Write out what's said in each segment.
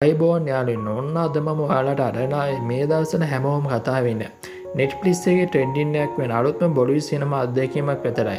අයිබෝන් යාළුවෝ ඔන්න අද මම ඔයාලට අරගෙන මේ දවස්වල හැමෝම කතා වෙන්නේ Netflix එකේ ට්‍රෙන්ඩින් එකක් වෙන අලුත්ම බොලිවුඩ් සිනමා අත්දැකීමක් විතරයි.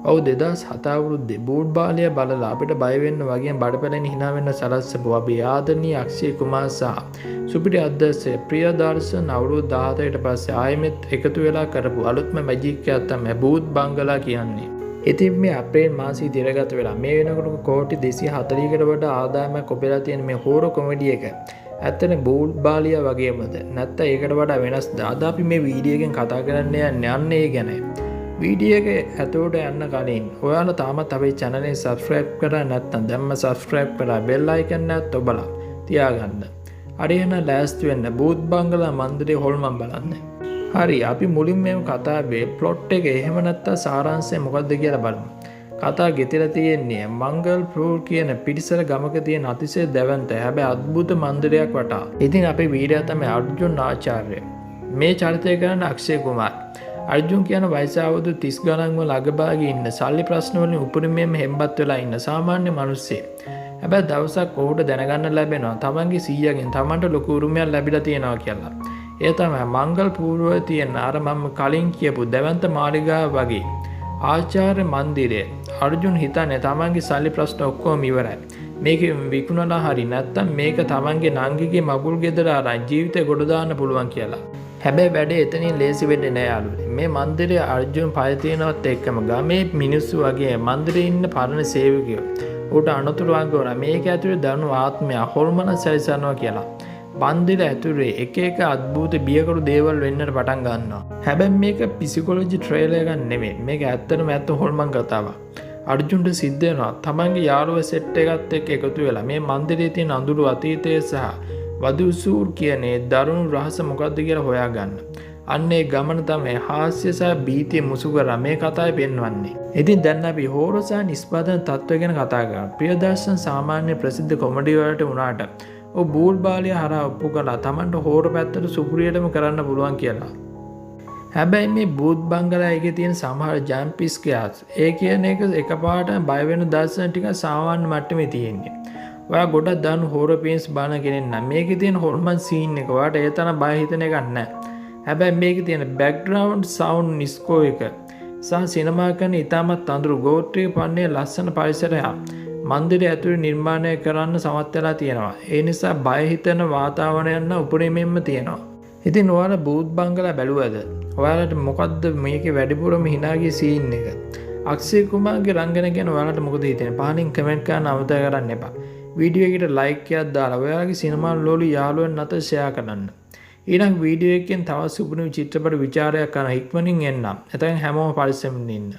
ඔව් 2007 අවුරුද්දේ බූට් බාලය බලලා අපිට බය වෙන්න වගේ බඩපැලෙන hina වෙන්න සලස්සපු අපි ආදරණීය අක්ෂේ කුමාර් සහ සුපිරි අධ්‍යක්ෂක ප්‍රියදර්ශන් අවුරුදු 17කට පස්සේ ආයෙත් එකතු වෙලා කරපු අලුත්ම මැජික් එකක් තමයි බූත් බංගලා කියන්නේ. ඉතින් මේ අප්‍රේල් මාසයේ දිරගත වෙලා මේ වෙනකොට කෝටි 240කට වඩා ආදායමක් ඔබලා තියෙන මේ හෝරෝ කොමඩි එක ඇත්තටම බූට් බාලියා වගේමද නැත්නම් ඒකට වඩා වෙනස්ද? අද අපි මේ වීඩියෝ එකෙන් කතා කරන්න යන්නේ ඒ ගැන. වීඩියෝ එක ඇතුළට යන්න කලින් ඔයාලා තාමත් අපේ channel එක subscribe කරලා නැත්නම් දැන්ම subscribe කරලා bell icon එකත් ඔබලා තියාගන්න. හරි එහෙනම් ලෑස්ති වෙන්න බූත් බංගලා මන්දිරේ හොල්මන් බලන්න. හරි අපි මුලින් මේ කතාවේ ප්ලොට් එක එහෙම නැත්නම් සාරාංශය මොකක්ද කියලා බලමු. කතාව ගෙතිලා තියෙන්නේ මංගල්පුර කියන පිටිසර ගමක තියෙන අතිශය දැවැන්ත හැබැයි අద్భుත මන්දිරයක් වටා. ඉතින් අපේ වීරයා තමයි අර්ජුන් ආචාර්ය. මේ චරිතය කරන අක්ෂේ කුමාර්. අර්ජුන් කියන වයස අවුරුදු 30 ගණන් වල අගභාගයේ ඉන්න සල්ලි ප්‍රශ්න වලින් උපරිමයෙන්ම හෙම්බත් වෙලා ඉන්න සාමාන්‍ය මිනිස්සෙක්. හැබැයි දවසක් ඔහුට දැනගන්න ලැබෙනවා තමන්ගේ සීයාගෙන් තමන්ට ලොකු උරුමයක් ලැබිලා තියෙනවා කියලා. ඒ තමයි මංගල්පුරේ තියෙන අර මම කලින් කියපු දැවැන්ත මාලිගාව වගේ ආචාර්ය මන්දිරය. අර්ජුන් හිතන්නේ තමන්ගේ සල්ලි ප්‍රශ්න ඔක්කොම ඉවරයි. මේක විකුණලා හරි නැත්තම් මේක තමන්ගේ නංගිගේ මගුල් ගෙදර අරන් ජීවිතේ ගොඩ දාන්න පුළුවන් කියලා. හැබැයි වැඩේ එතනින් ලේසි වෙන්නේ නෑ යාළුවනේ. මේ මන්දිරයේ අර්ජුන් පය තියනවත් එක්කම ගමේ මිනිස්සු වගේ මන්දිරේ ඉන්න පරණ සේවකයෝ උට අනතුරු වංගවන මේක ඇතුලේ දරුණු ආත්මය හොල්මන සැරිසනවා කියලා. මන්දිර ඇතුලේ එක එක අద్భుත බියකරු දේවල් වෙන්නට පටන් ගන්නවා. හැබැයි මේක පිසිකොලොජි ට්‍රේලර් එකක් නෙමෙයි. මේක ඇත්තටම ඇත්ත හොල්මන් කතාවක්. අර්ජුන්ට සිද්ධ වෙනවා තමන්ගේ යාළුවා සෙට් එකත් එක්ක එකතු වෙලා මේ මන්දිරයේ තියෙන අඳුරු අතීතය සහ වදුසූර් කියන්නේ දරුණු රහස මොකද්ද කියලා හොයාගන්න. අන්න ඒ ගමන තමයි හාස්‍ය සහ භීතිය මුසු කරලා මේ කතාවේ පෙන්වන්නේ. ඉතින් දැන් අපි හෝරෝ සහ නිෂ්පාදන තත්ත්වය ගැන කතා කරමු. ප්‍රියදර්ශන් සාමාන්‍ය ප්‍රසිද්ධ කොමඩි වලට උනාට ඔව් බූට් බාලියා හරහා ඔප්පු කළා තමන්ට හෝරෝ පැත්තට සුපුරියටම කරන්න පුළුවන් කියලා. හැබැයි මේ බූත් බංගලා එකේ තියෙන සමහර ජම්ප් ස්කෑර්ස් ඒ කියන එක එකපාරට බය වෙන දර්ශන ටික සාමාන්‍ය මට්ටමේ තියෙන්නේ. ඔයා ගොඩක් දාන හෝරෝ පේන්ස් බලන කෙනෙක් නම් මේකේ තියෙන හොල්මන් සීන් එක ඔයාට ඒ තරම් බය හිතෙන එකක් නැහැ. හැබැයි මේකේ තියෙන බෑග්ග්‍රවුන්ඩ් සවුන්ඩ් නිස්කෝ එක සහ සිනමා කරන ඉතාමත් අඳුරු ගෝත්‍රික පන්නේ ලස්සන පරිසරයක් මන්දිරය ඇතුලේ නිර්මාණය කරන්න සමත් වෙලා තියෙනවා. ඒ නිසා බය හිතෙන වාතාවරණයක් නම් උපරිමයෙන්ම තියෙනවා. ඉතින් ඔයාලා බූත් බංගලා බැලුවද? ඔයාලට මොකද්ද මේකේ වැඩිපුරම hina ගිය සීන් එක? අක්ෂේ කුමාර්ගේ රංගන ගැන ඔයාලට මොකද හිතෙන්නේ? පහලින් කමෙන්ට් කරන්න අමතක කරන්න එපා. වීඩියෝ එකට ලයික් එකක් දාලා ඔයාලගේ සිනමා ලෝලු යාළුවන් අතර ෂෙයා කරන්න. ඊළඟ වීඩියෝ එකෙන් තවත් සුපිරි චිත්‍රපට විචාරයක් කරන ඉක්මනින් එන්නම්. එතෙන් හැමෝම පරිස්සමින් ඉන්න.